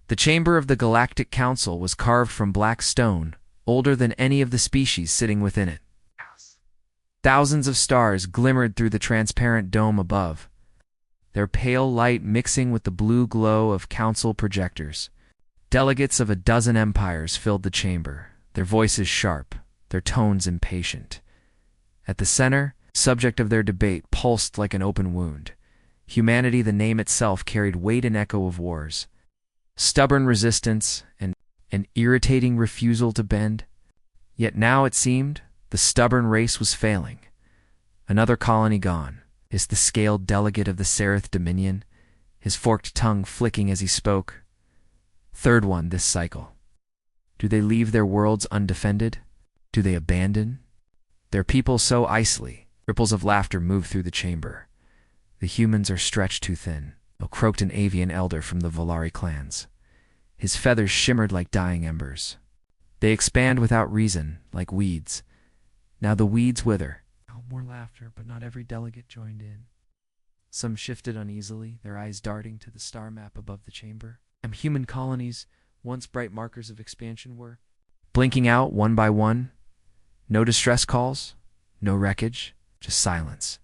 The chamber of the Galactic Council was carved from black stone, older than any of the species sitting within it. Thousands of stars glimmered through the transparent dome above, their pale light mixing with the blue glow of council projectors. Delegates of a dozen empires filled the chamber, their voices sharp, their tones impatient. At the center, subject of their debate pulsed like an open wound. Humanity, the name itself, carried weight and echo of wars. Stubborn resistance and an irritating refusal to bend. Yet now, it seemed, the stubborn race was failing. Another colony gone, hissed the scaled delegate of the Seraph Dominion, his forked tongue flicking as he spoke. Third one this cycle. Do they leave their worlds undefended? Do they abandon their people so icily? Ripples of laughter moved through the chamber. The humans are stretched too thin, croaked an avian elder from the Volari clans. His feathers shimmered like dying embers. They expand without reason, like weeds. Now the weeds wither. More laughter, but not every delegate joined in. Some shifted uneasily, their eyes darting to the star map above the chamber. Human colonies, once bright markers of expansion, were blinking out one by one. No distress calls, no wreckage, just silence.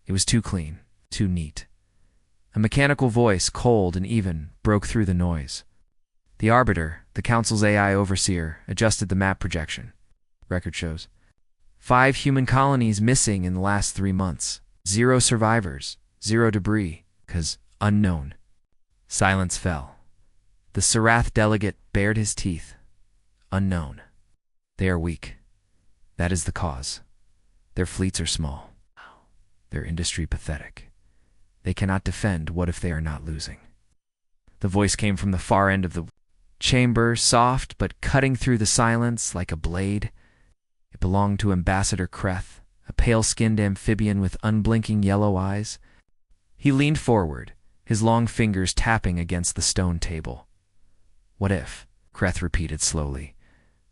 It was too clean, too neat. A mechanical voice, cold and even, broke through the noise. The Arbiter, the Council's AI overseer, adjusted the map projection. Record shows 5 human colonies missing in the last 3 months. 0 survivors, 0 debris, 'cause unknown. Silence fell. The Sarath delegate bared his teeth. Unknown. They are weak. That is the cause. Their fleets are small. Their industry pathetic. They cannot defend. What if they are not losing? The voice came from the far end of the chamber, soft but cutting through the silence like a blade. It belonged to Ambassador Kreth, a pale-skinned amphibian with unblinking yellow eyes. He leaned forward, his long fingers tapping against the stone table. What if, Kreth repeated slowly,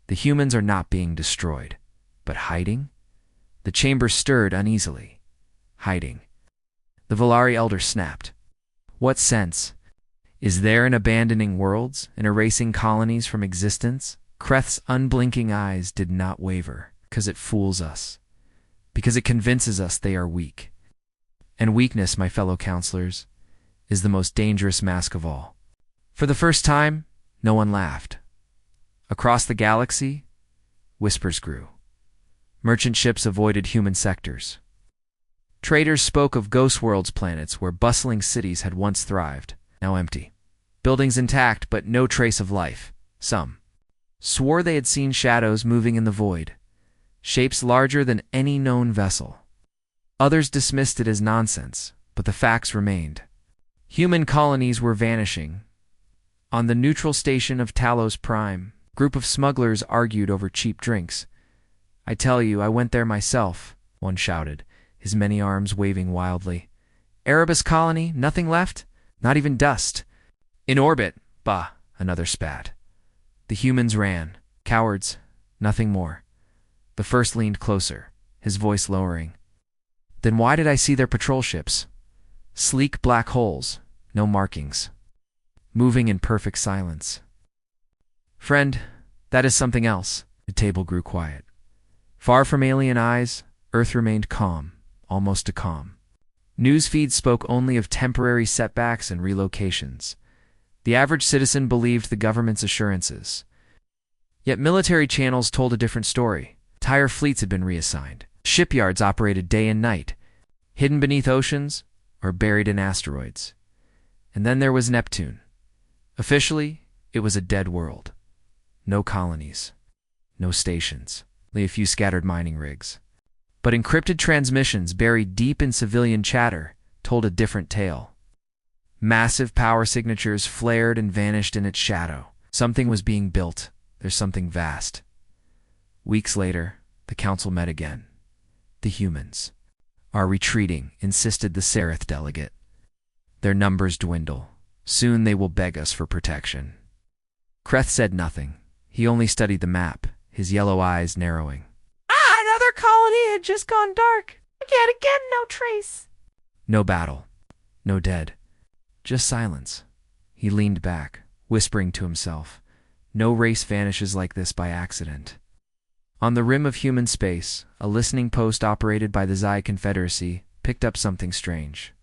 the humans are not being destroyed, but hiding? The chamber stirred uneasily. Hiding. The Volari elder snapped. What sense is there in abandoning worlds, in erasing colonies from existence? Kreth's unblinking eyes did not waver, because it fools us, because it convinces us they are weak. And weakness, my fellow counselors, is the most dangerous mask of all. For the first time, no one laughed. Across the galaxy, whispers grew. Merchant ships avoided human sectors. Traders spoke of ghost worlds, planets where bustling cities had once thrived, now empty. Buildings intact, but no trace of life. Some swore they had seen shadows moving in the void, shapes larger than any known vessel. Others dismissed it as nonsense, but the facts remained. Human colonies were vanishing. On the neutral station of Talos Prime, a group of smugglers argued over cheap drinks. I tell you, I went there myself, one shouted, his many arms waving wildly. Erebus colony, nothing left? Not even dust. In orbit, bah, another spat. The humans ran. Cowards, nothing more. The first leaned closer, his voice lowering. Then why did I see their patrol ships? Sleek black holes, no markings. Moving in perfect silence. Friend, that is something else. The table grew quiet. Far from alien eyes, Earth remained calm, almost a calm. News feeds spoke only of temporary setbacks and relocations. The average citizen believed the government's assurances. Yet military channels told a different story. Entire fleets had been reassigned. Shipyards operated day and night, hidden beneath oceans or buried in asteroids. And then there was Neptune. Officially, it was a dead world. No colonies, no stations, only a few scattered mining rigs. But encrypted transmissions buried deep in civilian chatter told a different tale. Massive power signatures flared and vanished in its shadow. Something was being built. There's something vast. Weeks later, the council met again. The humans are retreating, insisted the Sarath delegate. Their numbers dwindle. Soon they will beg us for protection. Kreth said nothing. He only studied the map, his yellow eyes narrowing. Another colony had just gone dark. Again, no trace. No battle. No dead. Just silence. He leaned back, whispering to himself. No race vanishes like this by accident. On the rim of human space, a listening post operated by the Xi Confederacy picked up something strange.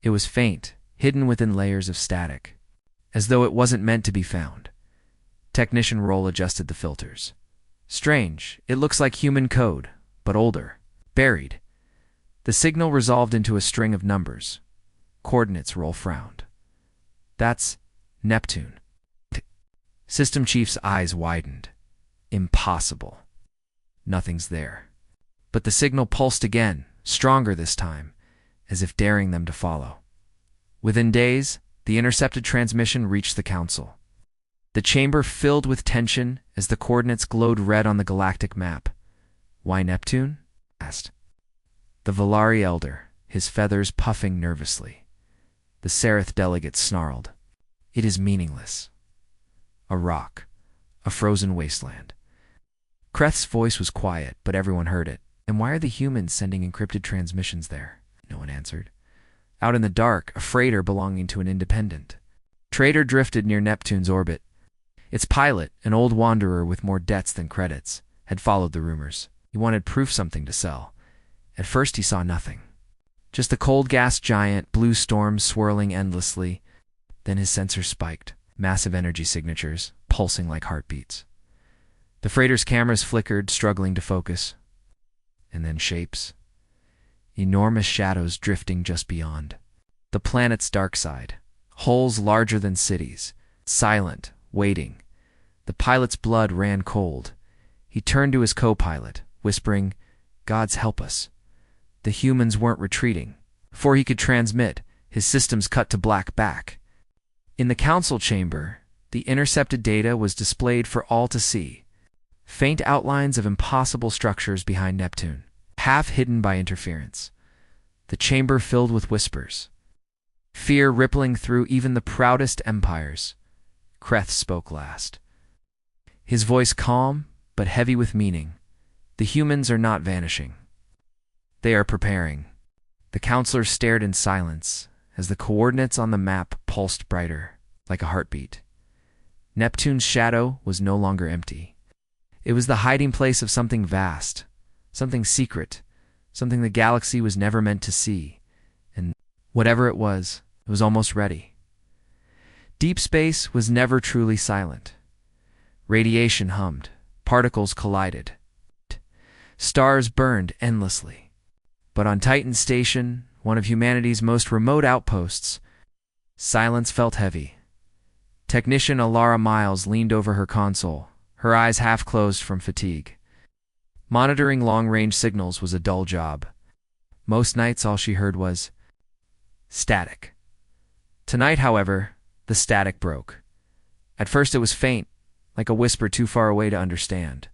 It was faint, hidden within layers of static, as though it wasn't meant to be found. Technician Roll adjusted the filters. Strange, it looks like human code, but older, buried. The signal resolved into a string of numbers. Coordinates. Roll frowned. That's Neptune. System Chief's eyes widened. Impossible. Nothing's there. But the signal pulsed again, stronger this time, as if daring them to follow. Within days, the intercepted transmission reached the Council. The chamber filled with tension as the coordinates glowed red on the galactic map. Why Neptune? Asked the Valari elder, his feathers puffing nervously. The Seraph delegate snarled. It is meaningless. A rock. A frozen wasteland. Kreth's voice was quiet, but everyone heard it. And why are the humans sending encrypted transmissions there? No one answered. Out in the dark, a freighter belonging to an independent trader drifted near Neptune's orbit. Its pilot, an old wanderer with more debts than credits, had followed the rumors. He wanted proof, something to sell. At first he saw nothing. Just the cold gas giant, blue storms swirling endlessly. Then his sensors spiked, massive energy signatures, pulsing like heartbeats. The freighter's cameras flickered, struggling to focus. And then shapes. Enormous shadows drifting just beyond. The planet's dark side. Holes larger than cities. Silent, waiting. The pilot's blood ran cold. He turned to his co-pilot, whispering, "Gods help us." The humans weren't retreating. Before he could transmit, his systems cut to black back. In the council chamber, the intercepted data was displayed for all to see. Faint outlines of impossible structures behind Neptune, half hidden by interference. The chamber filled with whispers. Fear rippling through even the proudest empires. Kreth spoke last. His voice calm, but heavy with meaning. The humans are not vanishing. They are preparing. The counselors stared in silence as the coordinates on the map pulsed brighter, like a heartbeat. Neptune's shadow was no longer empty. It was the hiding place of something vast, something secret, something the galaxy was never meant to see. And whatever it was almost ready. Deep space was never truly silent. Radiation hummed, particles collided. Stars burned endlessly. But on Titan Station, one of humanity's most remote outposts, silence felt heavy. Technician Alara Miles leaned over her console, her eyes half closed from fatigue. Monitoring long-range signals was a dull job. Most nights all she heard was static. Tonight, however, the static broke. At first it was faint, like a whisper too far away to understand.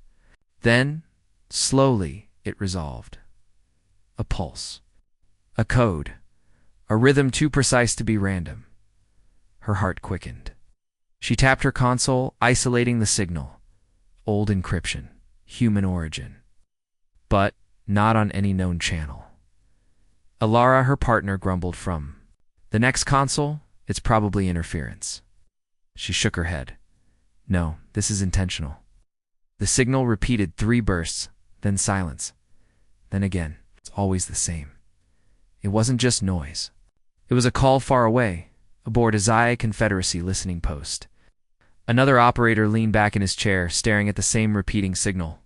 Then, slowly, it resolved. A pulse. A code. A rhythm too precise to be random. Her heart quickened. She tapped her console, isolating the signal. Old encryption. Human origin. But not on any known channel. Alara, her partner, grumbled from the next console. It's probably interference. She shook her head. No, this is intentional. The signal repeated 3 bursts, then silence. Then again. It's always the same. It wasn't just noise. It was a call far away, aboard a Xi Confederacy listening post. Another operator leaned back in his chair, staring at the same repeating signal.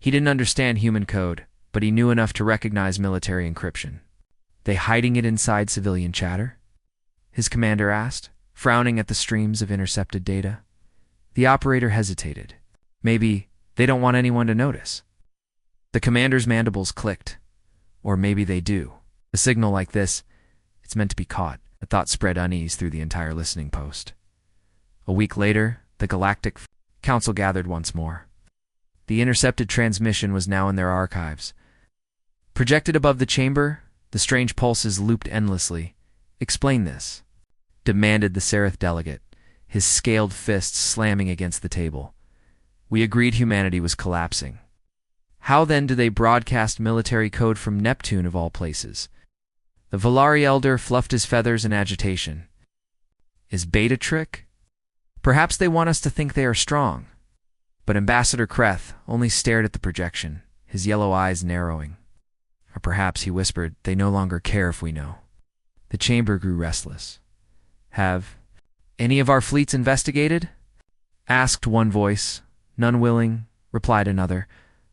He didn't understand human code, but he knew enough to recognize military encryption. They hiding it inside civilian chatter? His commander asked, frowning at the streams of intercepted data. The operator hesitated. Maybe they don't want anyone to notice. The commander's mandibles clicked. Or maybe they do. A signal like this, it's meant to be caught. A thought spread unease through the entire listening post. A week later, the Galactic Council gathered once more. The intercepted transmission was now in their archives. Projected above the chamber, the strange pulses looped endlessly. Explain this, demanded the Seraph delegate, his scaled fists slamming against the table. We agreed humanity was collapsing. How then do they broadcast military code from Neptune of all places? The Valari elder fluffed his feathers in agitation. Is bait a trick? Perhaps they want us to think they are strong. But Ambassador Kreth only stared at the projection, his yellow eyes narrowing. Or perhaps, he whispered, they no longer care if we know. The chamber grew restless. Have any of our fleets investigated? Asked one voice. None willing, replied another.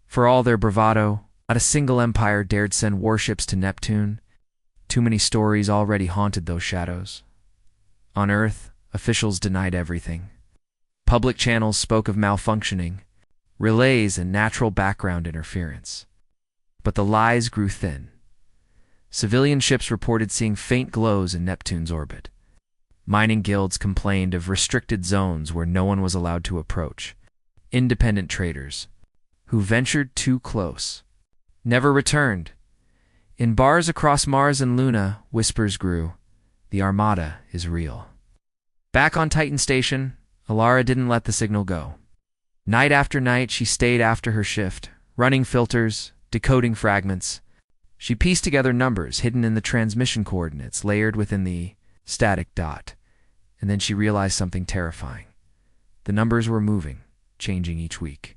For all their bravado, not a single empire dared send warships to Neptune. Too many stories already haunted those shadows. On Earth, officials denied everything. Public channels spoke of malfunctioning, relays, and natural background interference. But the lies grew thin. Civilian ships reported seeing faint glows in Neptune's orbit. Mining guilds complained of restricted zones where no one was allowed to approach. Independent traders, who ventured too close, never returned. In bars across Mars and Luna, whispers grew. The Armada is real. Back on Titan Station, Alara didn't let the signal go. Night after night, she stayed after her shift, running filters, decoding fragments. She pieced together numbers hidden in the transmission coordinates layered within the static dot. And then she realized something terrifying. The numbers were moving, changing each week.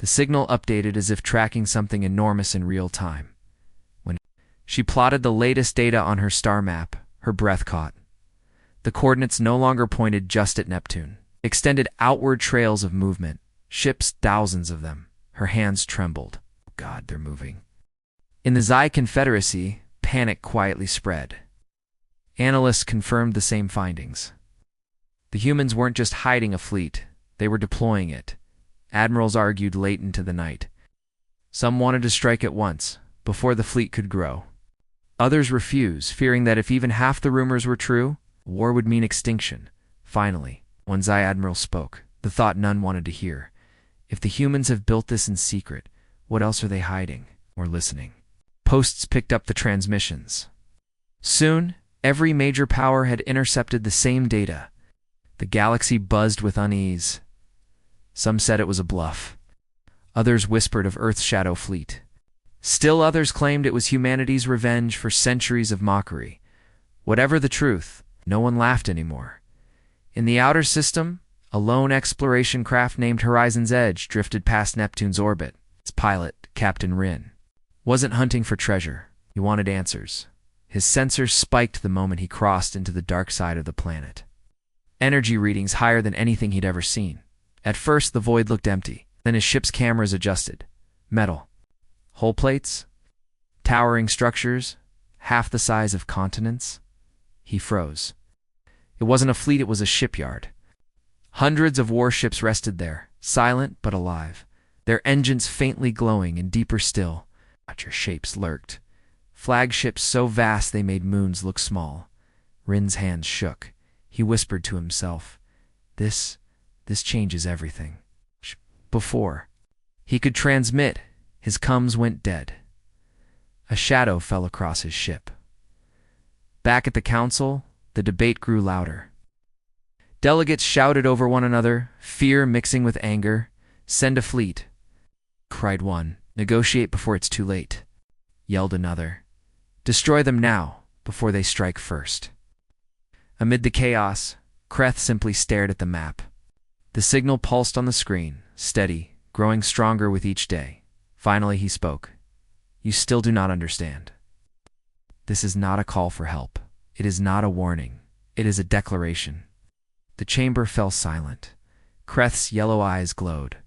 The signal updated as if tracking something enormous in real time. When she plotted the latest data on her star map, her breath caught. The coordinates no longer pointed just at Neptune. Extended outward trails of movement, ships, thousands of them. Her hands trembled. Oh God, they're moving. In the Xi Confederacy, panic quietly spread. Analysts confirmed the same findings. The humans weren't just hiding a fleet, they were deploying it. Admirals argued late into the night. Some wanted to strike at once, before the fleet could grow. Others refused, fearing that if even half the rumors were true, war would mean extinction. Finally, one Xi admiral spoke, the thought none wanted to hear. If the humans have built this in secret, what else are they hiding or listening? Posts picked up the transmissions. Soon, every major power had intercepted the same data. The galaxy buzzed with unease. Some said it was a bluff. Others whispered of Earth's shadow fleet. Still others claimed it was humanity's revenge for centuries of mockery. Whatever the truth, no one laughed anymore. In the outer system, a lone exploration craft named Horizon's Edge drifted past Neptune's orbit. Its pilot, Captain Rin, wasn't hunting for treasure. He wanted answers. His sensors spiked the moment he crossed into the dark side of the planet. Energy readings higher than anything he'd ever seen. At first, the void looked empty. Then his ship's cameras adjusted. Metal. Hull plates. Towering structures. Half the size of continents. He froze. It wasn't a fleet, it was a shipyard. Hundreds of warships rested there, silent but alive. Their engines faintly glowing, and deeper still, larger shapes lurked. Flagships so vast they made moons look small. Rin's hands shook. He whispered to himself, This changes everything. Before he could transmit, his comms went dead. A shadow fell across his ship. Back at the council, the debate grew louder. Delegates shouted over one another, fear mixing with anger. Send a fleet, cried one. Negotiate before it's too late, yelled another. Destroy them now, before they strike first. Amid the chaos, Kreth simply stared at the map. The signal pulsed on the screen, steady, growing stronger with each day. Finally he spoke. You still do not understand. This is not a call for help. It is not a warning. It is a declaration. The chamber fell silent. Kreth's yellow eyes glowed.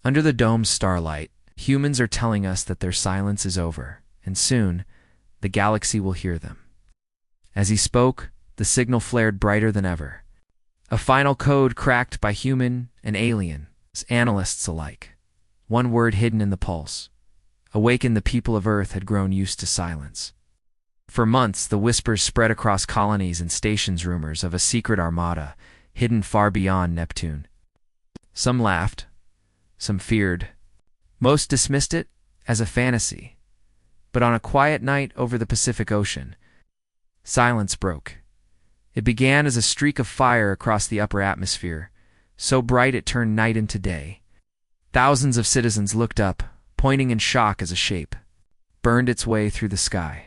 Under the dome's starlight, humans are telling us that their silence is over, and soon, the galaxy will hear them. As he spoke, the signal flared brighter than ever. A final code cracked by human and alien, analysts alike. One word hidden in the pulse. Awakened, the people of Earth had grown used to silence. For months, the whispers spread across colonies and stations, rumors of a secret armada, hidden far beyond Neptune. Some laughed, some feared. Most dismissed it as a fantasy. But on a quiet night over the Pacific Ocean, silence broke. It began as a streak of fire across the upper atmosphere, so bright it turned night into day. Thousands of citizens looked up, pointing in shock as a shape burned its way through the sky.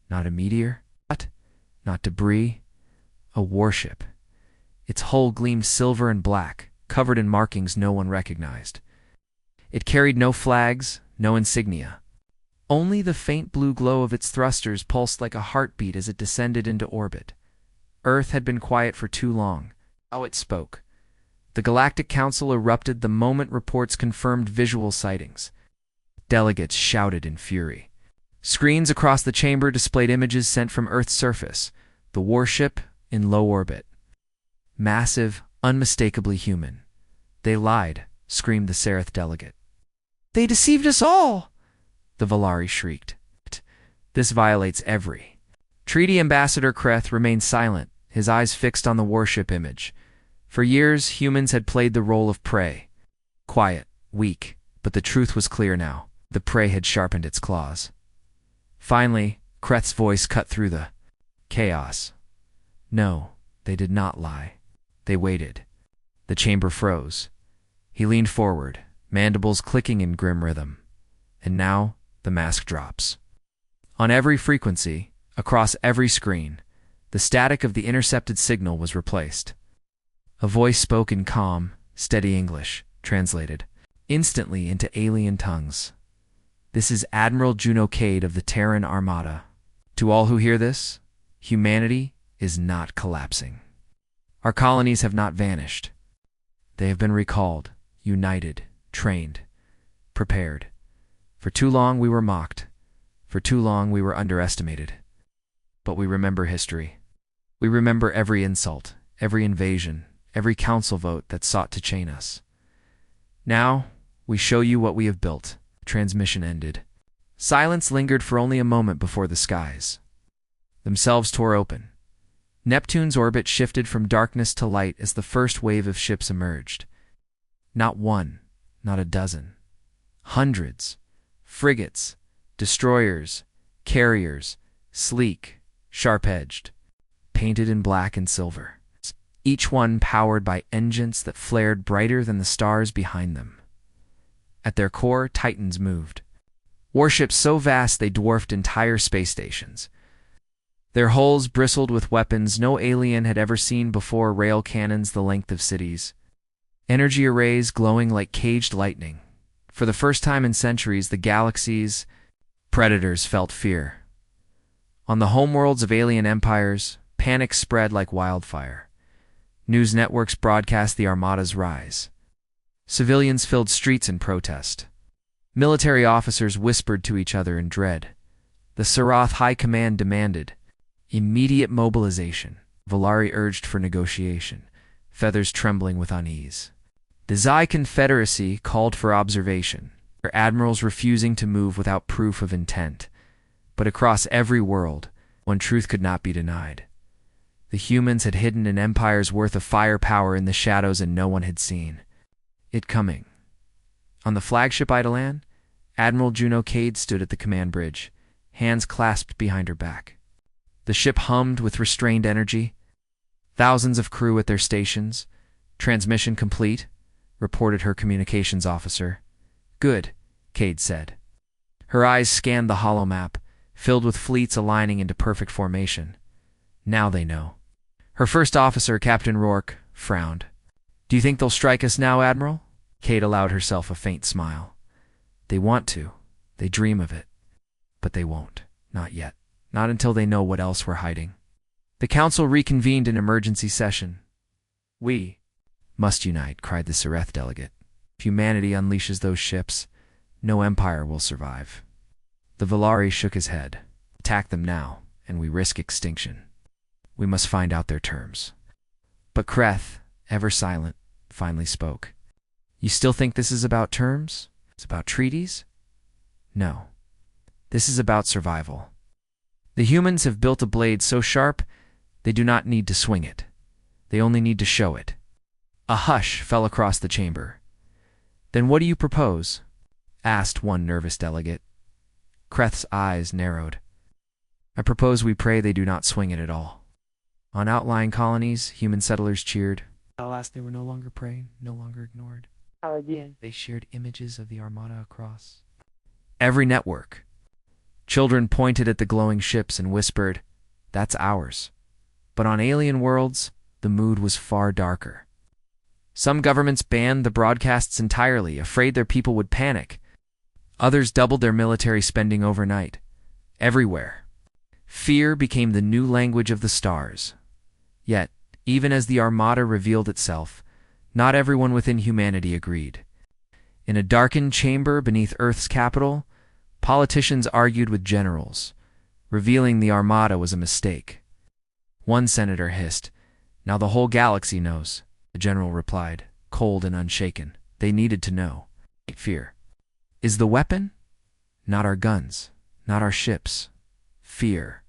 Not a meteor, not debris, a warship. Its hull gleamed silver and black, covered in markings no one recognized. It carried no flags, no insignia. Only the faint blue glow of its thrusters pulsed like a heartbeat as it descended into orbit. Earth had been quiet for too long. Now it spoke. The Galactic Council erupted the moment reports confirmed visual sightings. Delegates shouted in fury. Screens across the chamber displayed images sent from Earth's surface, the warship in low orbit. Massive, unmistakably human. They lied, screamed the Seraph delegate. They deceived us all, the Valari shrieked. This violates every. Treaty Ambassador Kreth remained silent, his eyes fixed on the warship image. For years, humans had played the role of prey. Quiet, weak, but the truth was clear now. The prey had sharpened its claws. Finally, Kreth's voice cut through the chaos. No, they did not lie. They waited. The chamber froze. He leaned forward, mandibles clicking in grim rhythm. And now, the mask drops. On every frequency, across every screen, the static of the intercepted signal was replaced. A voice spoke in calm, steady English, translated instantly into alien tongues. This is Admiral Juno Kade of the Terran Armada. To all who hear this, humanity is not collapsing. Our colonies have not vanished. They have been recalled, united, trained, prepared. For too long we were mocked. For too long we were underestimated. But we remember history. We remember every insult, every invasion, every council vote that sought to chain us. Now, we show you what we have built. Transmission ended. Silence lingered for only a moment before the skies themselves tore open. Neptune's orbit shifted from darkness to light as the first wave of ships emerged. Not one, not a dozen. Hundreds. Frigates, destroyers, carriers, sleek, sharp-edged, painted in black and silver. Each one powered by engines that flared brighter than the stars behind them. At their core, Titans moved. Warships so vast they dwarfed entire space stations. Their hulls bristled with weapons no alien had ever seen before, rail cannons the length of cities. Energy arrays glowing like caged lightning. For the first time in centuries, the galaxy's predators felt fear. On the homeworlds of alien empires, panic spread like wildfire. News networks broadcast the Armada's rise. Civilians filled streets in protest. Military officers whispered to each other in dread. The Sarath High Command demanded immediate mobilization. Valari urged for negotiation, feathers trembling with unease. The Xi Confederacy called for observation, their admirals refusing to move without proof of intent. But across every world, one truth could not be denied. The humans had hidden an empire's worth of firepower in the shadows and no one had seen it coming. On the flagship Eidolon, Admiral Juno Kade stood at the command bridge, hands clasped behind her back. The ship hummed with restrained energy. Thousands of crew at their stations. Transmission complete, reported her communications officer. Good, Kade said. Her eyes scanned the holomap, filled with fleets aligning into perfect formation. Now they know. Her first officer, Captain Rourke, frowned. Do you think they'll strike us now, Admiral? Kade allowed herself a faint smile. They want to. They dream of it. But they won't. Not yet. Not until they know what else we're hiding. The council reconvened in emergency session. We must unite, cried the Seraph delegate. If humanity unleashes those ships, no empire will survive. The Valari shook his head. Attack them now, and we risk extinction. We must find out their terms. But Kreth, ever silent, finally spoke. You still think this is about terms? It's about treaties? No. This is about survival. The humans have built a blade so sharp, they do not need to swing it. They only need to show it. A hush fell across the chamber. Then what do you propose? Asked one nervous delegate. Kreth's eyes narrowed. I propose we pray they do not swing it at all. On outlying colonies, human settlers cheered. Alas, they were no longer praying, no longer ignored. Again. They shared images of the Armada across every network. Children pointed at the glowing ships and whispered, that's ours. But on alien worlds, the mood was far darker. Some governments banned the broadcasts entirely, afraid their people would panic. Others doubled their military spending overnight. Everywhere, fear became the new language of the stars. Yet, even as the Armada revealed itself, not everyone within humanity agreed. In a darkened chamber beneath Earth's capital, politicians argued with generals, revealing the Armada was a mistake. One senator hissed, "Now the whole galaxy knows." The general replied, cold and unshaken, "They needed to know." Fear. Is the weapon? Not our guns, not our ships. Fear.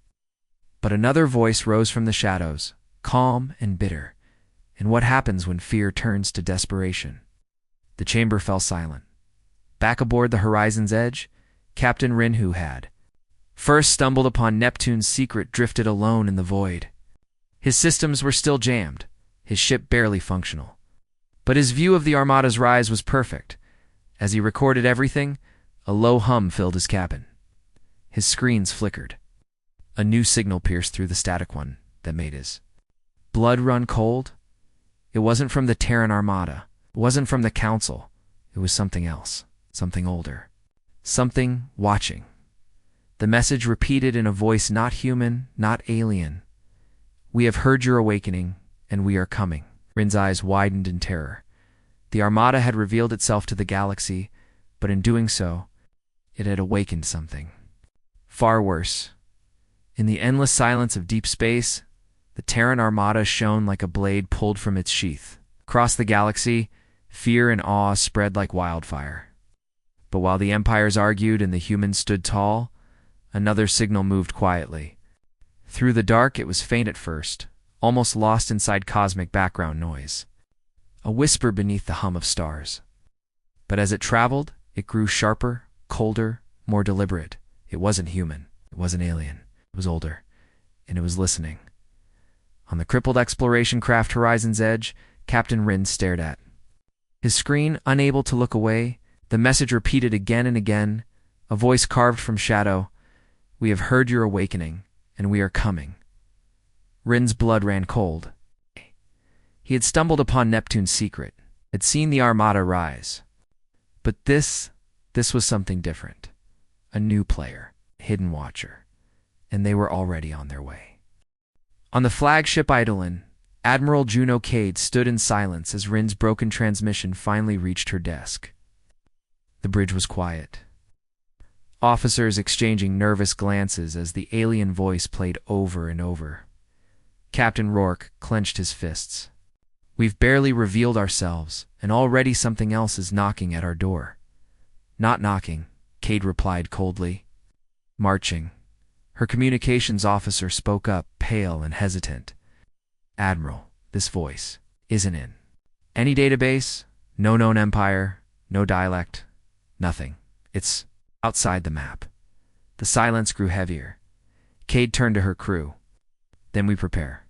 But another voice rose from the shadows, calm and bitter. And what happens when fear turns to desperation? The chamber fell silent. Back aboard the Horizon's Edge, Captain Rinhu had first stumbled upon Neptune's secret, drifted alone in the void. His systems were still jammed, his ship barely functional. But his view of the Armada's rise was perfect. As he recorded everything, a low hum filled his cabin. His screens flickered. A new signal pierced through the static one that made his blood run cold. It wasn't from the Terran Armada. It wasn't from the Council. It was something else, something older, something watching. The message repeated in a voice not human, not alien. "We have heard your awakening, and we are coming." Rin's eyes widened in terror. The Armada had revealed itself to the galaxy, but in doing so, it had awakened something far worse. In the endless silence of deep space, the Terran Armada shone like a blade pulled from its sheath. Across the galaxy, fear and awe spread like wildfire. But while the empires argued and the humans stood tall, another signal moved quietly. Through the dark, it was faint at first, almost lost inside cosmic background noise. A whisper beneath the hum of stars. But as it traveled, it grew sharper, colder, more deliberate. It wasn't human. It wasn't alien. It was older, and it was listening. On the crippled exploration craft Horizon's Edge, Captain Rin stared at his screen, unable to look away. The message repeated again and again, a voice carved from shadow. "We have heard your awakening, and we are coming." Rin's blood ran cold. He had stumbled upon Neptune's secret, had seen the Armada rise. But this was something different. A new player, a hidden watcher, and they were already on their way. On the flagship Eidolon, Admiral Juno Kade stood in silence as Rin's broken transmission finally reached her desk. The bridge was quiet. Officers exchanging nervous glances as the alien voice played over and over. Captain Rourke clenched his fists. "We've barely revealed ourselves, and already something else is knocking at our door." "Not knocking," Kade replied coldly. "Marching." Her communications officer spoke up, pale and hesitant. "Admiral, this voice isn't in any database, no known empire, no dialect, nothing. It's outside the map." The silence grew heavier. Kade turned to her crew. "Then we prepare.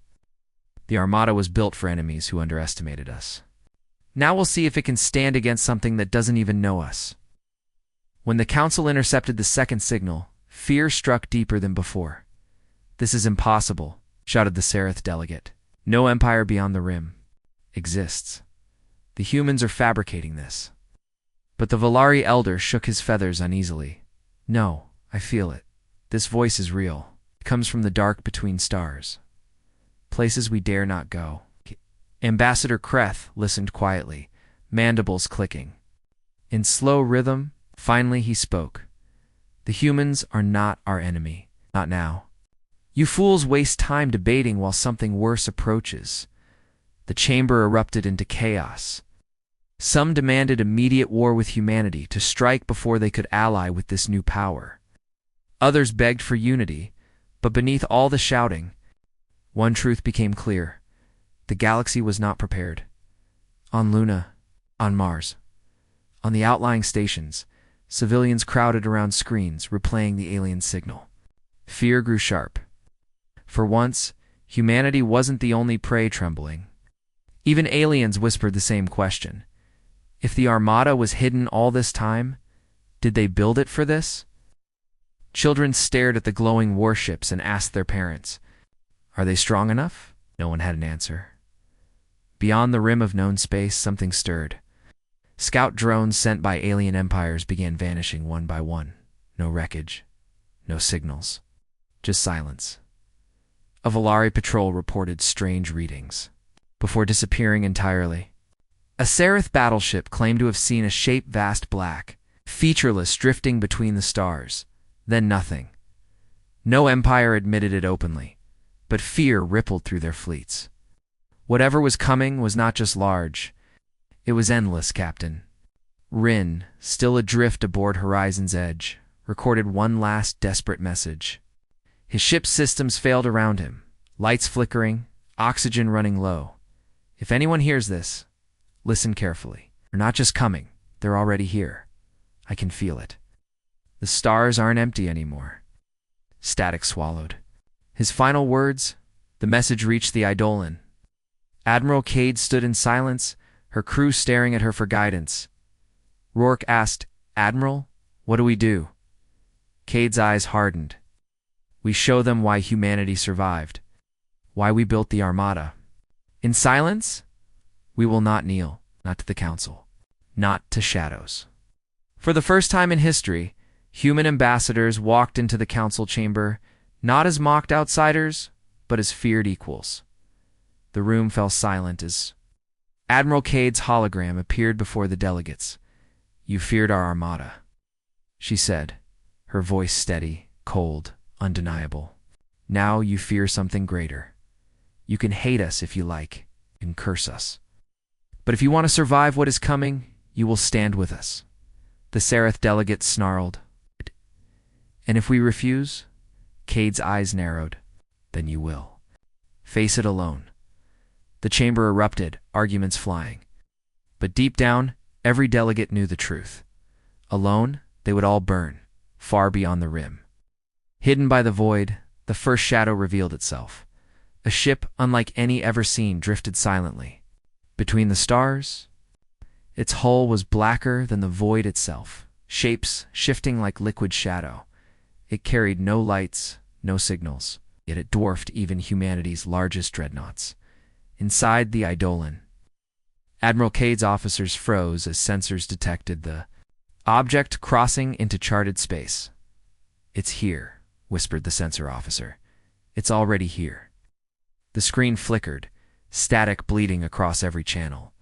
The Armada was built for enemies who underestimated us. Now we'll see if it can stand against something that doesn't even know us." When the Council intercepted the second signal, fear struck deeper than before. "This is impossible," shouted the Seraph delegate. "No empire beyond the rim exists. The humans are fabricating this." But the Valari elder shook his feathers uneasily. "No, I feel it. This voice is real. It comes from the dark between stars. Places we dare not go." Ambassador Kreth listened quietly, mandibles clicking. In slow rhythm, finally he spoke. "The humans are not our enemy. Not now. You fools waste time debating while something worse approaches." The chamber erupted into chaos. Some demanded immediate war with humanity, to strike before they could ally with this new power. Others begged for unity, but beneath all the shouting, one truth became clear. The galaxy was not prepared. On Luna, on Mars, on the outlying stations, civilians crowded around screens, replaying the alien signal. Fear grew sharp. For once, humanity wasn't the only prey trembling. Even aliens whispered the same question. If the Armada was hidden all this time, did they build it for this? Children stared at the glowing warships and asked their parents, "Are they strong enough?" No one had an answer. Beyond the rim of known space, something stirred. Scout drones sent by alien empires began vanishing one by one. No wreckage, no signals, just silence. A Volari patrol reported strange readings before disappearing entirely. A Seraph battleship claimed to have seen a shape vast black, featureless, drifting between the stars. Then nothing. No empire admitted it openly, but fear rippled through their fleets. Whatever was coming was not just large. It was endless, Captain. Rin, still adrift aboard Horizon's edge, recorded one last desperate message. His ship's systems failed around him, lights flickering, oxygen running low. If anyone hears this, listen carefully. They're not just coming, they're already here. I can feel it. The stars aren't empty anymore. Static swallowed. His final words, the message reached the Eidolon. Admiral Kade stood in silence, her crew staring at her for guidance. Rourke asked, "Admiral, what do we do?" Kade's eyes hardened. "We show them why humanity survived, why we built the Armada. In silence, we will not kneel, not to the Council, not to shadows." For the first time in history, human ambassadors walked into the Council chamber, not as mocked outsiders, but as feared equals. The room fell silent as Admiral Kade's hologram appeared before the delegates. "You feared our Armada," she said, her voice steady, cold, undeniable. "Now you fear something greater. You can hate us if you like, you can curse us. But if you want to survive what is coming, you will stand with us." The Seraph delegate snarled. "And if we refuse?" Kade's eyes narrowed. "Then you will. Face it alone." The chamber erupted, arguments flying. But deep down, every delegate knew the truth. Alone, they would all burn, far beyond the rim. Hidden by the void, the first shadow revealed itself. A ship unlike any ever seen drifted silently. Between the stars, its hull was blacker than the void itself, shapes shifting like liquid shadow. It carried no lights, no signals, yet it dwarfed even humanity's largest dreadnoughts. Inside the Eidolon, Admiral Kade's officers froze as sensors detected the object crossing into charted space. "It's here," whispered the sensor officer. "It's already here." The screen flickered, static bleeding across every channel.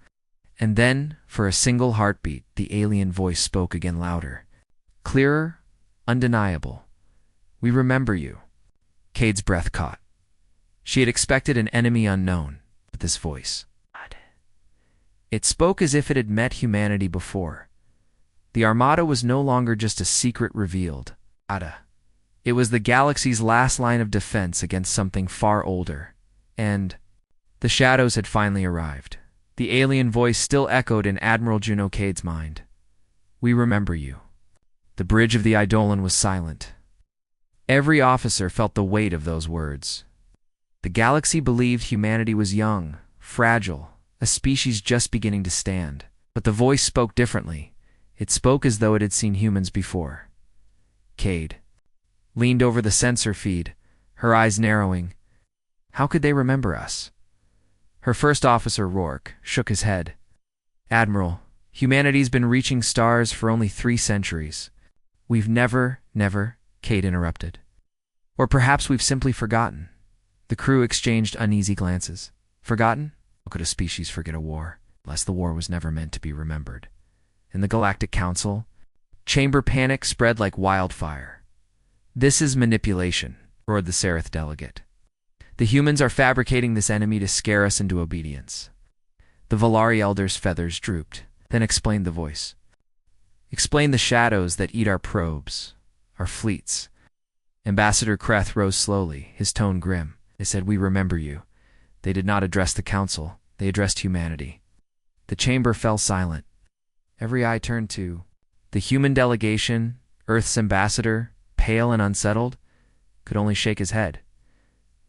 And then, for a single heartbeat, the alien voice spoke again louder. Clearer, undeniable. "We remember you." Kade's breath caught. She had expected an enemy unknown, but this voice, it spoke as if it had met humanity before. The Armada was no longer just a secret revealed. It was the galaxy's last line of defense against something far older. And the shadows had finally arrived. The alien voice still echoed in Admiral Juno Kade's mind. "We remember you." The bridge of the Eidolon was silent. Every officer felt the weight of those words. The galaxy believed humanity was young, fragile, a species just beginning to stand. But the voice spoke differently. It spoke as though it had seen humans before. Kade leaned over the sensor feed, her eyes narrowing. How could they remember us? Her first officer, Rourke, shook his head. "Admiral, humanity's been reaching stars for only 3 centuries. We've never, Kade interrupted. Or perhaps we've simply forgotten." The crew exchanged uneasy glances. Forgotten? How could a species forget a war, unless the war was never meant to be remembered? In the Galactic Council, chamber panic spread like wildfire. "This is manipulation," roared the Seraph delegate. "The humans are fabricating this enemy to scare us into obedience." The Volari elder's feathers drooped, then explained the voice. "Explain the shadows that eat our probes, our fleets." Ambassador Kreth rose slowly, his tone grim. "They said, 'We remember you.' They did not address the Council. They addressed humanity." The chamber fell silent. Every eye turned to the human delegation. Earth's ambassador, pale and unsettled, could only shake his head.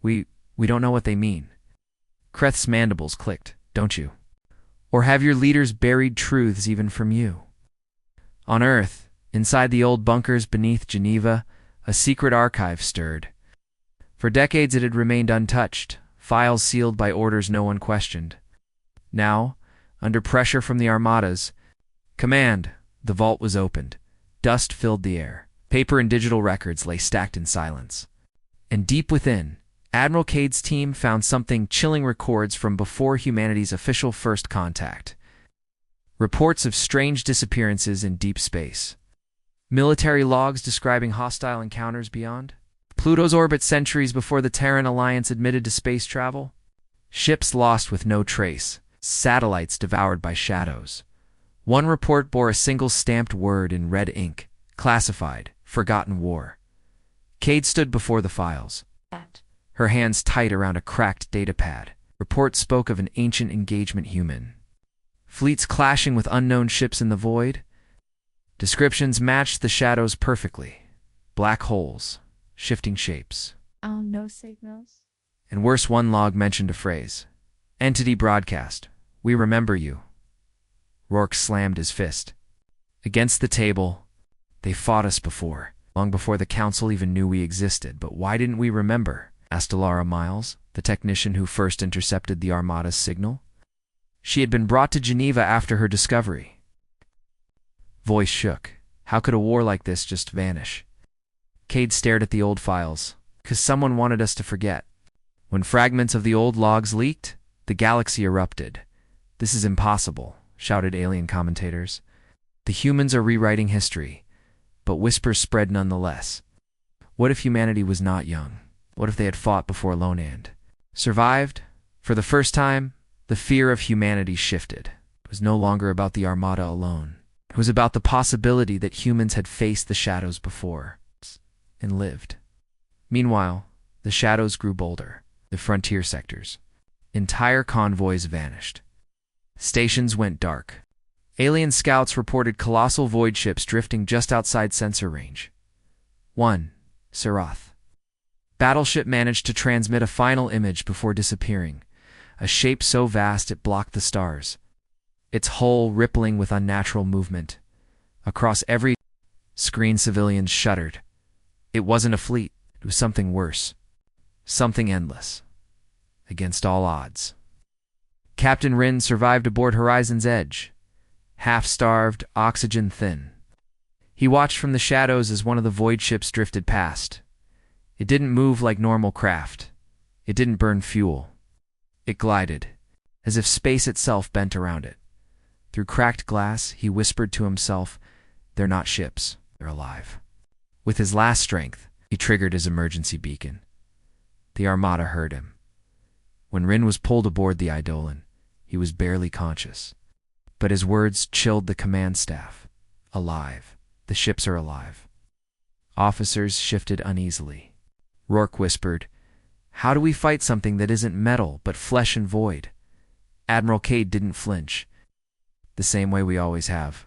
We don't know what they mean." Kreth's mandibles clicked. "Don't you? Or have your leaders buried truths even from you?" On Earth, inside the old bunkers beneath Geneva, a secret archive stirred. For decades it had remained untouched, files sealed by orders no one questioned. Now, under pressure from the armadas, command, the vault was opened. Dust filled the air. Paper and digital records lay stacked in silence. And deep within, Admiral Kade's team found something chilling: records from before humanity's official first contact. Reports of strange disappearances in deep space. Military logs describing hostile encounters beyond. Pluto's orbit centuries before the Terran Alliance admitted to space travel. Ships lost with no trace. Satellites devoured by shadows. One report bore a single stamped word in red ink: classified, forgotten war. Kade stood before the files, her hands tight around a cracked datapad. Report spoke of an ancient engagement human. Fleets clashing with unknown ships in the void. Descriptions matched the shadows perfectly. Black holes, shifting shapes. No signals. And worse, one log mentioned a phrase. Entity broadcast. We remember you. Rourke slammed his fist against the table. They fought us before, long before the Council even knew we existed. But why didn't we remember? Asked Alara Miles, the technician who first intercepted the Armada's signal. She had been brought to Geneva after her discovery. Voice shook. How could a war like this just vanish? Kade stared at the old files. 'Cause someone wanted us to forget. When fragments of the old logs leaked, the galaxy erupted. This is impossible, shouted alien commentators. The humans are rewriting history, but whispers spread nonetheless. What if humanity was not young? What if they had fought before Lonand? Survived? For the first time, the fear of humanity shifted. It was no longer about the Armada alone. It was about the possibility that humans had faced the shadows before and lived. Meanwhile, the shadows grew bolder. The frontier sectors. Entire convoys vanished. Stations went dark. Alien scouts reported colossal void ships drifting just outside sensor range. 1. Serath. Battleship managed to transmit a final image before disappearing, a shape so vast it blocked the stars, its hull rippling with unnatural movement. Across every screen, civilians shuddered. It wasn't a fleet, it was something worse. Something endless. Against all odds. Captain Rin survived aboard Horizon's Edge, half-starved, oxygen-thin. He watched from the shadows as one of the void ships drifted past. It didn't move like normal craft. It didn't burn fuel. It glided, as if space itself bent around it. Through cracked glass, he whispered to himself, "They're not ships, they're alive." With his last strength, he triggered his emergency beacon. The Armada heard him. When Rin was pulled aboard the Eidolon, he was barely conscious. But his words chilled the command staff. Alive. The ships are alive. Officers shifted uneasily. Rourke whispered, "How do we fight something that isn't metal but flesh and void?" Admiral Kade didn't flinch. "The same way we always have.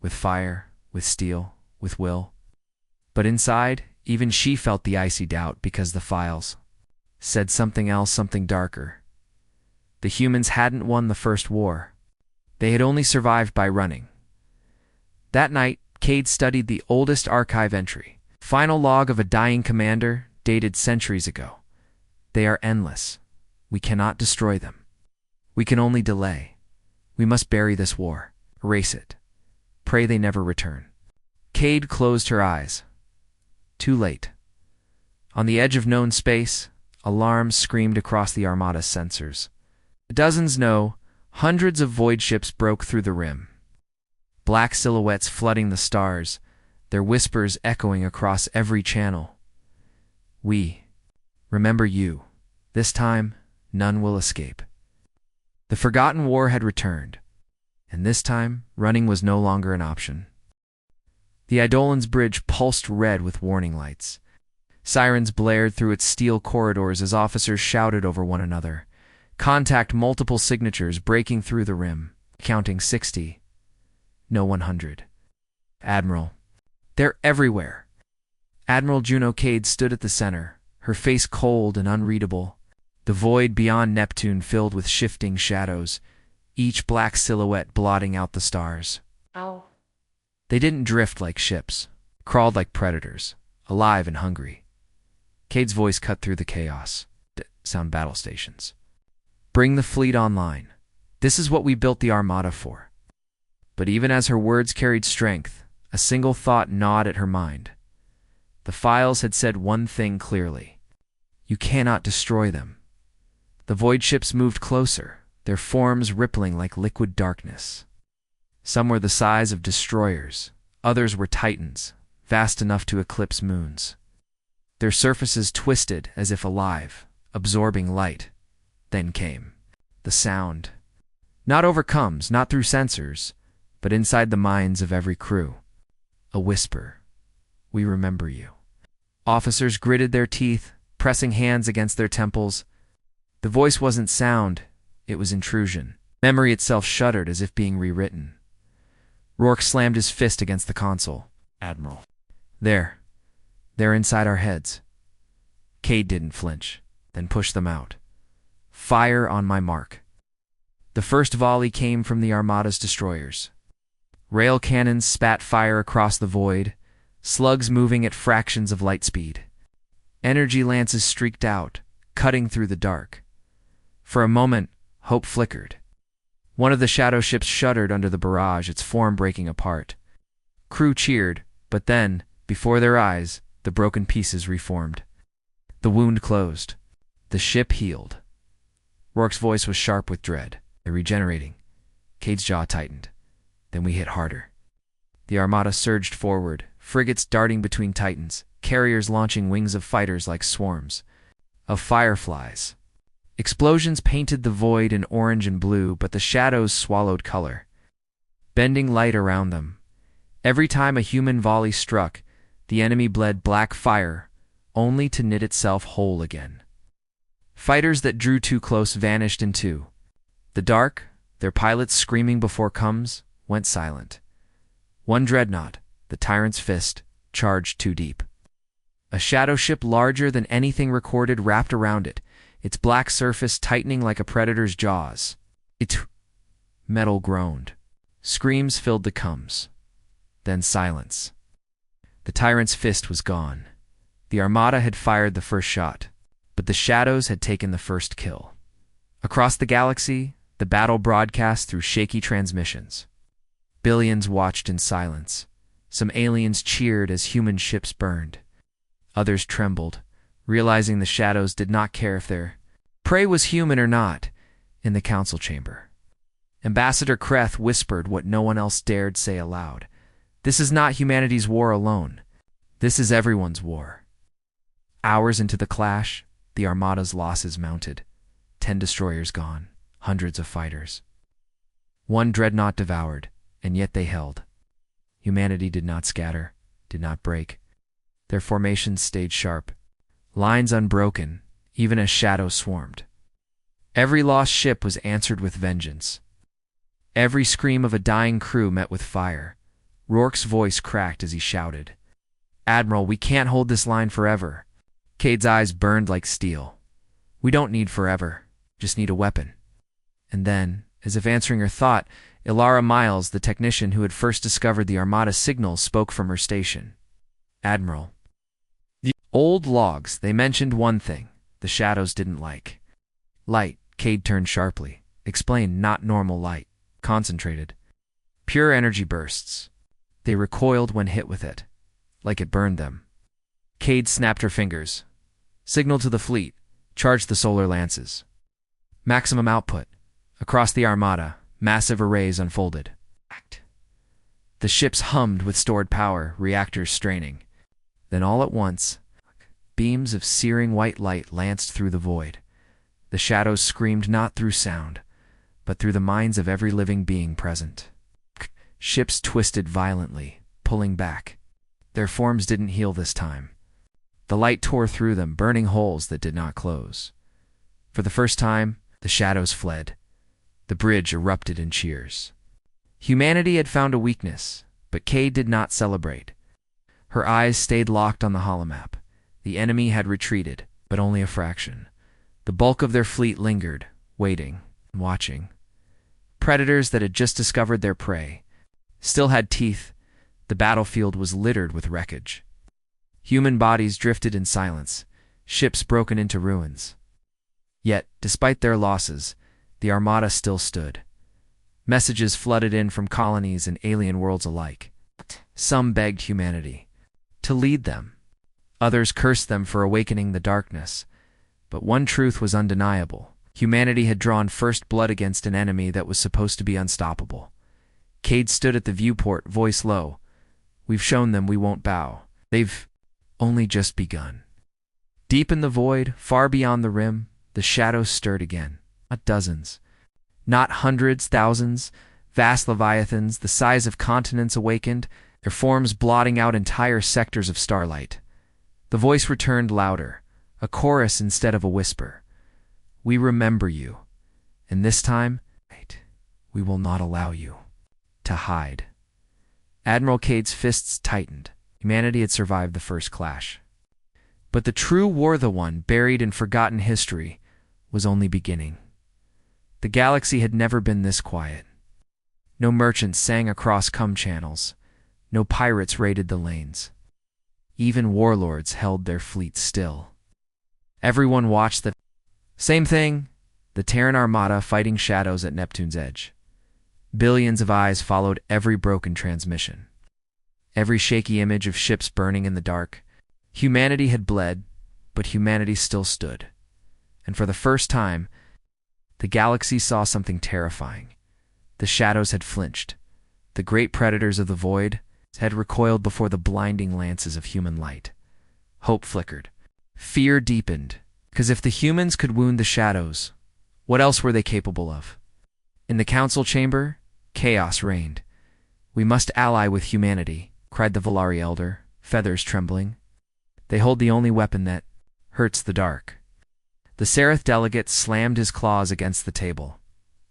With fire, with steel, with will." But inside, even she felt the icy doubt, because the files said something else, something darker. The humans hadn't won the first war. They had only survived by running. That night, Kade studied the oldest archive entry. Final log of a dying commander, dated centuries ago. They are endless. We cannot destroy them. We can only delay. We must bury this war. Erase it. Pray they never return. Kade closed her eyes. Too late. On the edge of known space, alarms screamed across the Armada's sensors. Dozens, no, hundreds of void ships broke through the rim. Black silhouettes flooding the stars, their whispers echoing across every channel. We remember you. This time, none will escape. The forgotten war had returned, and this time, running was no longer an option. The Eidolon's bridge pulsed red with warning lights. Sirens blared through its steel corridors as officers shouted over one another. Contact, multiple signatures breaking through the rim, counting 60. No, 100. Admiral. They're everywhere. Admiral Juno Kade stood at the center, her face cold and unreadable. The void beyond Neptune filled with shifting shadows, each black silhouette blotting out the stars. Ow. They didn't drift like ships, crawled like predators, alive and hungry. Kade's voice cut through the chaos. Sound battle stations. Bring the fleet online. This is what we built the Armada for. But even as her words carried strength, a single thought gnawed at her mind. The files had said one thing clearly. You cannot destroy them. The void ships moved closer, their forms rippling like liquid darkness. Some were the size of destroyers, others were titans, vast enough to eclipse moons. Their surfaces twisted as if alive, absorbing light. Then came the sound. Not over comms, not through sensors, but inside the minds of every crew. A whisper. We remember you. Officers gritted their teeth, pressing hands against their temples. The voice wasn't sound, it was intrusion. Memory itself shuddered as if being rewritten. Rourke slammed his fist against the console. Admiral. They're inside our heads. Kade didn't flinch, then pushed them out. Fire on my mark. The first volley came from the Armada's destroyers. Rail cannons spat fire across the void, slugs moving at fractions of light speed. Energy lances streaked out, cutting through the dark. For a moment, hope flickered. One of the shadow ships shuddered under the barrage, its form breaking apart. Crew cheered, but then, before their eyes, the broken pieces reformed. The wound closed. The ship healed. Rourke's voice was sharp with dread. They're regenerating. Kade's jaw tightened. Then we hit harder. The Armada surged forward, frigates darting between titans, carriers launching wings of fighters like swarms of fireflies. Explosions painted the void in orange and blue, but the shadows swallowed color, bending light around them. Every time a human volley struck, the enemy bled black fire, only to knit itself whole again. Fighters that drew too close vanished in two. The dark, their pilots screaming before comes, went silent. One dreadnought, the Tyrant's Fist, charged too deep. A shadow ship larger than anything recorded wrapped around it, its black surface tightening like a predator's jaws. Metal groaned. Screams filled the coms. Then silence. The Tyrant's Fist was gone. The Armada had fired the first shot, but the shadows had taken the first kill. Across the galaxy, the battle broadcast through shaky transmissions. Billions watched in silence. Some aliens cheered as human ships burned. Others trembled, realizing the shadows did not care if their prey was human or not, in the council chamber. Ambassador Kreth whispered what no one else dared say aloud. This is not humanity's war alone. This is everyone's war. Hours into the clash, the Armada's losses mounted. 10 destroyers gone, hundreds of fighters. One dreadnought devoured, and yet they held. Humanity did not scatter, did not break. Their formations stayed sharp, lines unbroken, even as shadows swarmed. Every lost ship was answered with vengeance. Every scream of a dying crew met with fire. Rourke's voice cracked as he shouted, "Admiral, we can't hold this line forever." Kade's eyes burned like steel. "We don't need forever, just need a weapon." And then, as if answering her thought, Ilara Miles, the technician who had first discovered the Armada signals, spoke from her station. "Admiral." The old logs, they mentioned one thing the shadows didn't like. Light. Kade turned sharply. Explain, not normal light. Concentrated. Pure energy bursts. They recoiled when hit with it, like it burned them. Kade snapped her fingers. Signal to the fleet. Charge the solar lances. Maximum output. Across the Armada, massive arrays unfolded. The ships hummed with stored power, reactors straining. Then all at once, beams of searing white light lanced through the void. The shadows screamed not through sound, but through the minds of every living being present. Ships twisted violently, pulling back. Their forms didn't heal this time. The light tore through them, burning holes that did not close. For the first time, the shadows fled. The bridge erupted in cheers. Humanity had found a weakness, but Kade did not celebrate. Her eyes stayed locked on the holomap. The enemy had retreated, but only a fraction. The bulk of their fleet lingered, waiting, watching. Predators that had just discovered their prey still had teeth. The battlefield was littered with wreckage. Human bodies drifted in silence, ships broken into ruins. Yet, despite their losses, the Armada still stood, Messages flooded in from colonies and alien worlds alike. Some begged humanity to lead them. Others cursed them for awakening the darkness. But one truth was undeniable. Humanity had drawn first blood against an enemy that was supposed to be unstoppable. Kade stood at the viewport, voice low. We've shown them we won't bow. They've only just begun. Deep in the void, far beyond the rim, the shadows stirred again. Not dozens, not hundreds, thousands. Vast leviathans, the size of continents, awakened, their forms blotting out entire sectors of starlight. The voice returned louder, a chorus instead of a whisper. We remember you, and this time, we will not allow you to hide. Admiral Kade's fists tightened. Humanity had survived the first clash. But the true war, the one buried in forgotten history, was only beginning. The galaxy had never been this quiet. No merchants sang across channels. No pirates raided the lanes. Even warlords held their fleets still. Everyone watched the same thing, the Terran Armada fighting shadows at Neptune's edge. Billions of eyes followed every broken transmission. Every shaky image of ships burning in the dark. Humanity had bled, but humanity still stood. And for the first time, the galaxy saw something terrifying. The shadows had flinched. The great predators of the void had recoiled before the blinding lances of human light. Hope flickered. Fear deepened. Because if the humans could wound the shadows, what else were they capable of? In the council chamber, chaos reigned. We must ally with humanity, cried the Volari elder, feathers trembling. They hold the only weapon that hurts the dark. The Seraph delegate slammed his claws against the table.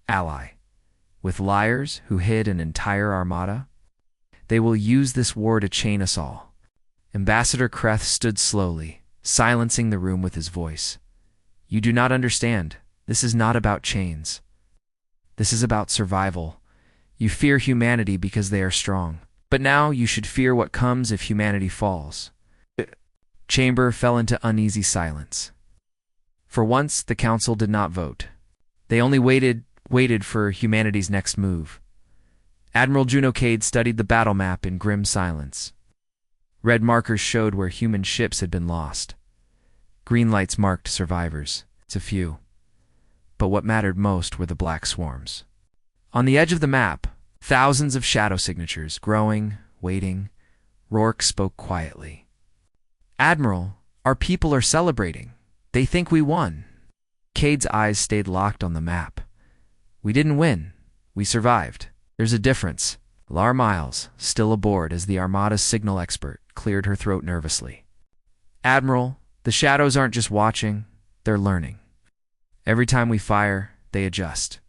Ally. With liars who hid an entire armada? They will use this war to chain us all. Ambassador Kreth stood slowly, silencing the room with his voice. You do not understand. This is not about chains. This is about survival. You fear humanity because they are strong. But now you should fear what comes if humanity falls. Chamber fell into uneasy silence. For once, the council did not vote. They only waited for humanity's next move. Admiral Juno Kade studied the battle map in grim silence. Red markers showed where human ships had been lost. Green lights marked survivors. It's a few. But what mattered most were the black swarms. On the edge of the map, thousands of shadow signatures, growing, waiting. Rourke spoke quietly. Admiral, our people are celebrating. They think we won. Kade's eyes stayed locked on the map. We didn't win. We survived. There's a difference. Lar Miles, still aboard as the Armada's signal expert, cleared her throat nervously. Admiral, the shadows aren't just watching, they're learning. Every time we fire, they adjust.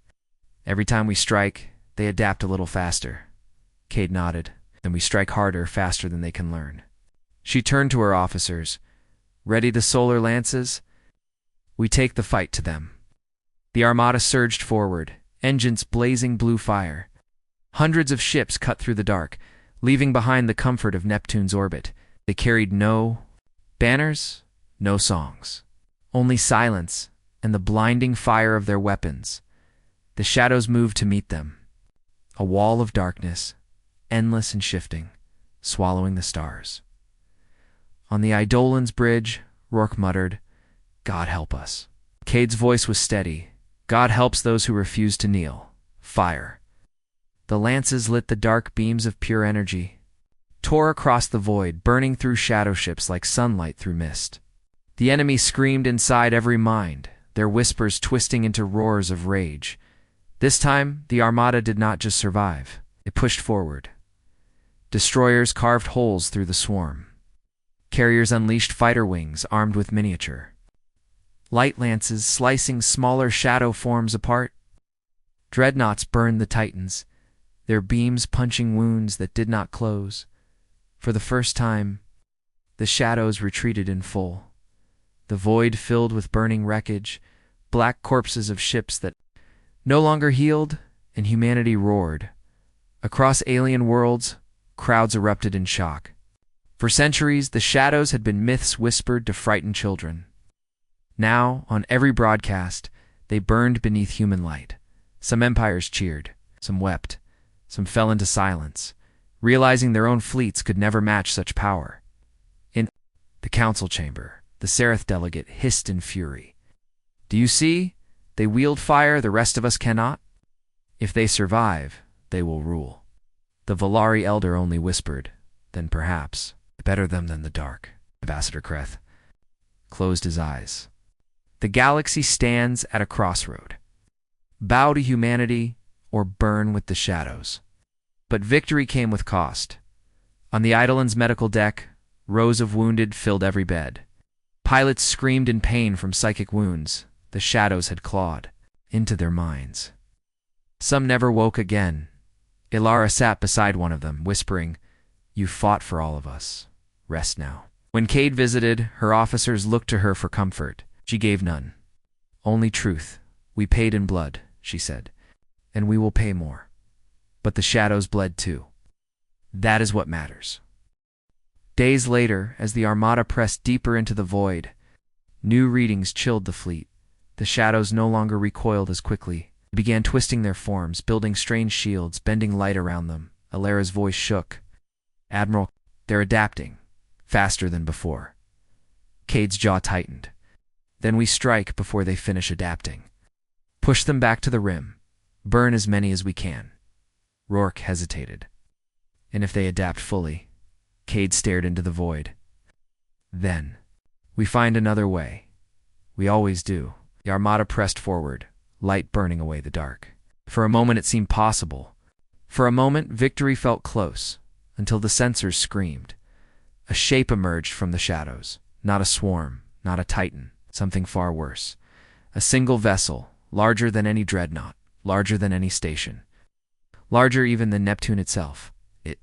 Every time we strike, they adapt a little faster. Kade nodded. Then we strike harder, faster than they can learn. She turned to her officers. Ready the solar lances? We take the fight to them. The Armada surged forward, engines blazing blue fire. Hundreds of ships cut through the dark, leaving behind the comfort of Neptune's orbit. They carried no banners, no songs. Only silence and the blinding fire of their weapons. The shadows moved to meet them. A wall of darkness, endless and shifting, swallowing the stars. On the Eidolon's bridge, Rourke muttered, God help us. Kade's voice was steady. God helps those who refuse to kneel. Fire. The lances lit the dark beams of pure energy, tore across the void, burning through shadow ships like sunlight through mist. The enemy screamed inside every mind, their whispers twisting into roars of rage. This time, the Armada did not just survive. It pushed forward. Destroyers carved holes through the swarm. Carriers unleashed fighter wings armed with miniature. Light lances slicing smaller shadow forms apart. Dreadnoughts burned the Titans, their beams punching wounds that did not close. For the first time, the shadows retreated in full. The void filled with burning wreckage, black corpses of ships that no longer healed, and humanity roared. Across alien worlds, crowds erupted in shock. For centuries, the shadows had been myths whispered to frighten children. Now, on every broadcast, they burned beneath human light. Some empires cheered. Some wept. Some fell into silence, realizing their own fleets could never match such power. In the council chamber, the Seraph delegate hissed in fury. "Do you see? They wield fire, the rest of us cannot. If they survive, they will rule." The Valari elder only whispered, "Then perhaps, better them than the dark." Ambassador Kreth closed his eyes. The galaxy stands at a crossroad. Bow to humanity or burn with the shadows. But victory came with cost. On the Eidolon's medical deck, rows of wounded filled every bed. Pilots screamed in pain from psychic wounds the shadows had clawed into their minds. Some never woke again. Ilara sat beside one of them, whispering, "You fought for all of us. Rest now." When Kade visited, her officers looked to her for comfort. She gave none. "Only truth. We paid in blood," she said, "and we will pay more. But the shadows bled too. That is what matters." Days later, as the Armada pressed deeper into the void, new readings chilled the fleet. The shadows no longer recoiled as quickly. They began twisting their forms, building strange shields, bending light around them. Alara's voice shook. "Admiral, they're adapting. Faster than before." Kade's jaw tightened. "Then we strike before they finish adapting. Push them back to the rim. Burn as many as we can." Rourke hesitated. "And if they adapt fully?" Kade stared into the void. "Then we find another way. We always do." The Armada pressed forward, light burning away the dark. For a moment it seemed possible. For a moment victory felt close, until the sensors screamed. A shape emerged from the shadows. Not a swarm, not a titan, something far worse. A single vessel, larger than any dreadnought, larger than any station. Larger even than Neptune itself. It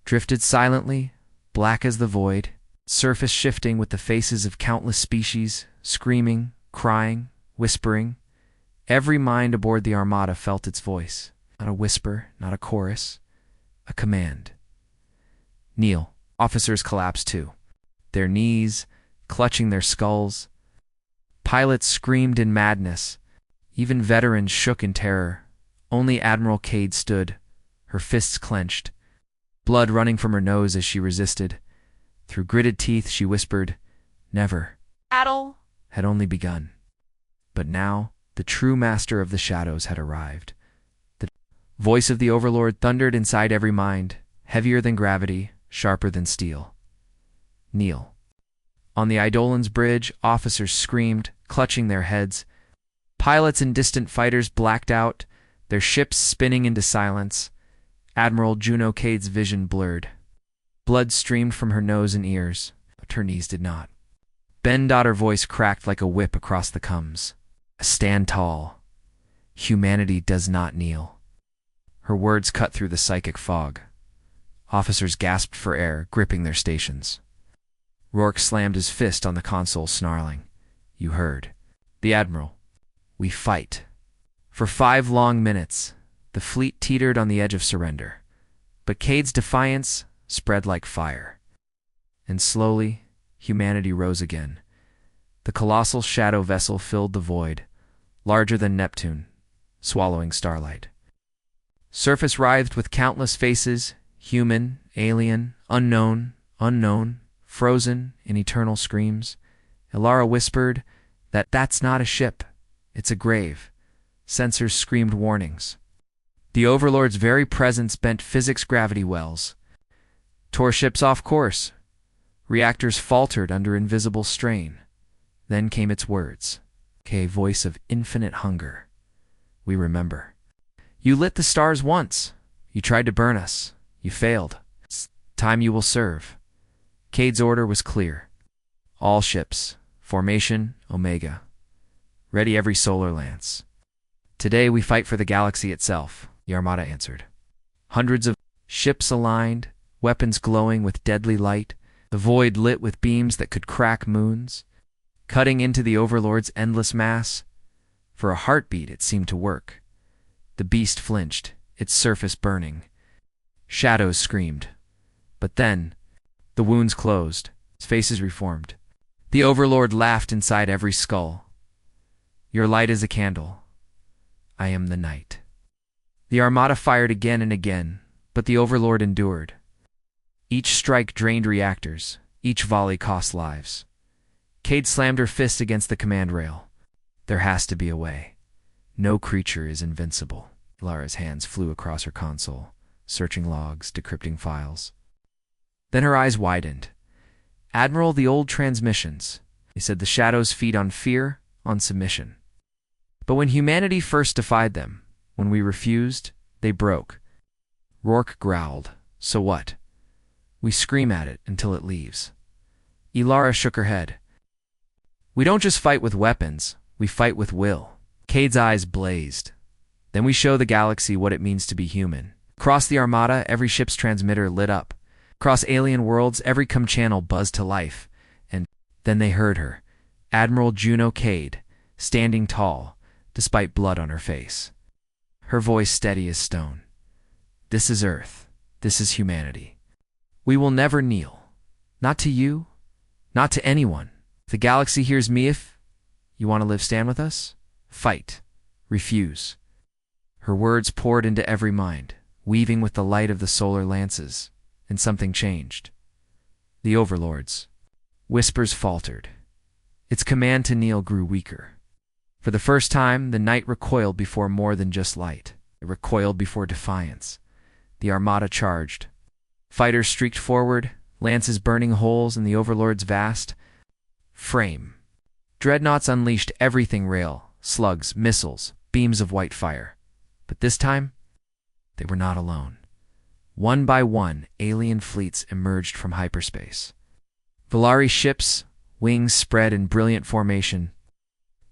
drifted silently, black as the void, surface shifting with the faces of countless species, screaming, crying, whispering. Every mind aboard the Armada felt its voice. Not a whisper, not a chorus. A command. "Kneel." Officers collapsed too, their knees clutching their skulls. Pilots screamed in madness. Even veterans shook in terror. Only Admiral Kade stood, her fists clenched, blood running from her nose as she resisted. Through gritted teeth she whispered, "Never." Battle Had only begun. But now, the true master of the shadows had arrived. The voice of the Overlord thundered inside every mind, heavier than gravity, sharper than steel. "Kneel." On the Eidolon's bridge, officers screamed, clutching their heads. Pilots and distant fighters blacked out, their ships spinning into silence. Admiral Juno Kade's vision blurred. Blood streamed from her nose and ears, but her knees did not. Ben-daughter voice cracked like a whip across the combs. "Stand tall. Humanity does not kneel." Her words cut through the psychic fog. Officers gasped for air, gripping their stations. Rourke slammed his fist on the console, snarling, "You heard. The Admiral. We fight." For 5 long minutes, the fleet teetered on the edge of surrender. But Kade's defiance spread like fire. And slowly, humanity rose again. The colossal shadow vessel filled the void, larger than Neptune, swallowing starlight. Surface writhed with countless faces, human, alien, unknown, frozen in eternal screams. Ilara whispered that that's not a ship, it's a grave. Sensors screamed warnings. The Overlord's very presence bent physics gravity wells. Tore ships off course. Reactors faltered under invisible strain. Then came its words, a voice of infinite hunger. "We remember. You lit the stars once. You tried to burn us. You failed. It's time you will serve." Kade's order was clear. All ships, formation Omega. Ready every solar lance. "Today we fight for the galaxy itself," the Armada answered. Hundreds of ships aligned, weapons glowing with deadly light, the void lit with beams that could crack moons. Cutting into the Overlord's endless mass. For a heartbeat it seemed to work. The beast flinched, its surface burning. Shadows screamed. But then, the wounds closed, its faces reformed. The Overlord laughed inside every skull. "Your light is a candle. I am the night." The Armada fired again and again, but the Overlord endured. Each strike drained reactors, each volley cost lives. Kade slammed her fist against the command rail. There has to be a way. No creature is invincible. Ilara's hands flew across her console, searching logs, decrypting files. Then her eyes widened. Admiral, the old transmissions. He said the shadows feed on fear, on submission. But when humanity first defied them, when we refused, they broke. Rourke growled. So what? We scream at it until it leaves. Ilara shook her head. We don't just fight with weapons, we fight with will. Kade's eyes blazed. Then we show the galaxy what it means to be human. Across the Armada, every ship's transmitter lit up. Across alien worlds, every channel buzzed to life. And then they heard her, Admiral Juno Kade, standing tall, despite blood on her face. Her voice steady as stone. This is Earth. This is humanity. We will never kneel. Not to you. Not to anyone. If the galaxy hears me, if you want to live, stand with us. Fight. Refuse. Her words poured into every mind, weaving with the light of the solar lances, and something changed. The Overlord's whispers faltered. Its command to kneel grew weaker. For the first time, the night recoiled before more than just light. It recoiled before defiance. The Armada charged. Fighters streaked forward, lances burning holes in the Overlord's vast frame. Dreadnoughts unleashed everything: rail, slugs, missiles, beams of white fire. But this time, they were not alone. One by one, alien fleets emerged from hyperspace. Valari ships, wings spread in brilliant formation.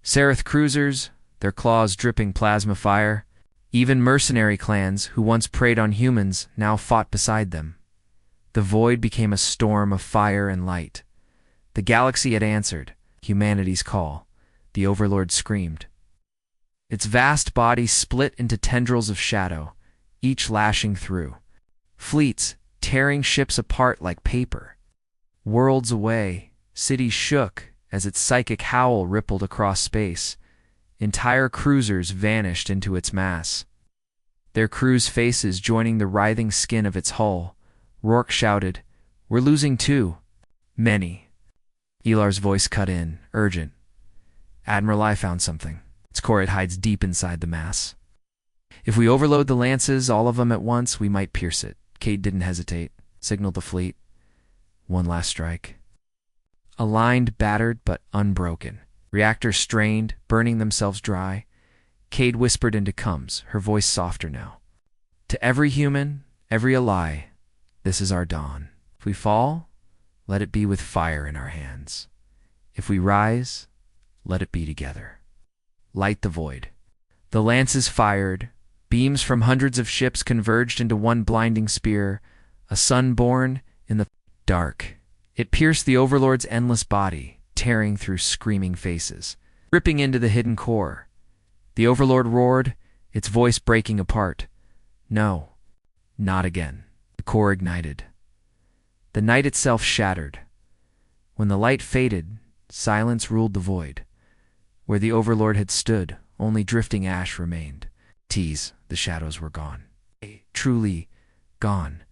Seraph cruisers, their claws dripping plasma fire. Even mercenary clans who once preyed on humans now fought beside them. The void became a storm of fire and light. The galaxy had answered humanity's call. The Overlord screamed. Its vast body split into tendrils of shadow, each lashing through. Fleets tearing ships apart like paper. Worlds away, cities shook as its psychic howl rippled across space. Entire cruisers vanished into its mass. Their crews' faces joining the writhing skin of its hull. Rourke shouted, "We're losing too." Many. Ilar's voice cut in, urgent. "Admiral, I found something. Its core, it hides deep inside the mass. If we overload the lances, all of them at once, we might pierce it." Kade didn't hesitate, signaled the fleet. One last strike. Aligned, battered, but unbroken. Reactors strained, burning themselves dry. Kade whispered into Combs, her voice softer now. "To every human, every ally, this is our dawn. If we fall, let it be with fire in our hands. If we rise, let it be together. Light the void." The lances fired. Beams from hundreds of ships converged into one blinding spear, a sun born in the dark. It pierced the Overlord's endless body, tearing through screaming faces, ripping into the hidden core. The Overlord roared, its voice breaking apart. No, not again. The core ignited. The night itself shattered. When the light faded, silence ruled the void. Where the Overlord had stood, only drifting ash remained. The shadows were gone. Truly gone.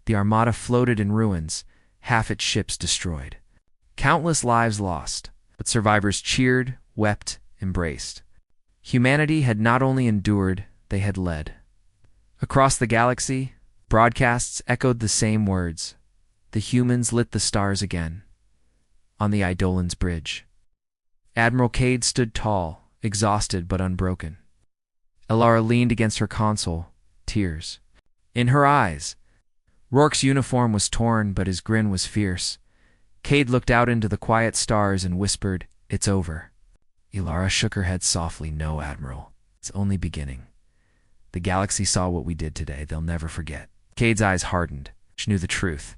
The Armada floated in ruins, half its ships destroyed. Countless lives lost, but survivors cheered, wept, embraced. Humanity had not only endured, they had led. Across the galaxy, broadcasts echoed the same words. The humans lit the stars again. On the Eidolon's bridge. Admiral Kade stood tall, exhausted but unbroken. Ilara leaned against her console, tears in her eyes. Rourke's uniform was torn, but his grin was fierce. Kade looked out into the quiet stars and whispered, "It's over." Ilara shook her head softly. "No, Admiral. It's only beginning. The galaxy saw what we did today. They'll never forget." Kade's eyes hardened. She knew the truth.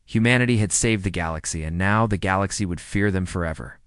Humanity had saved the galaxy, and now the galaxy would fear them forever.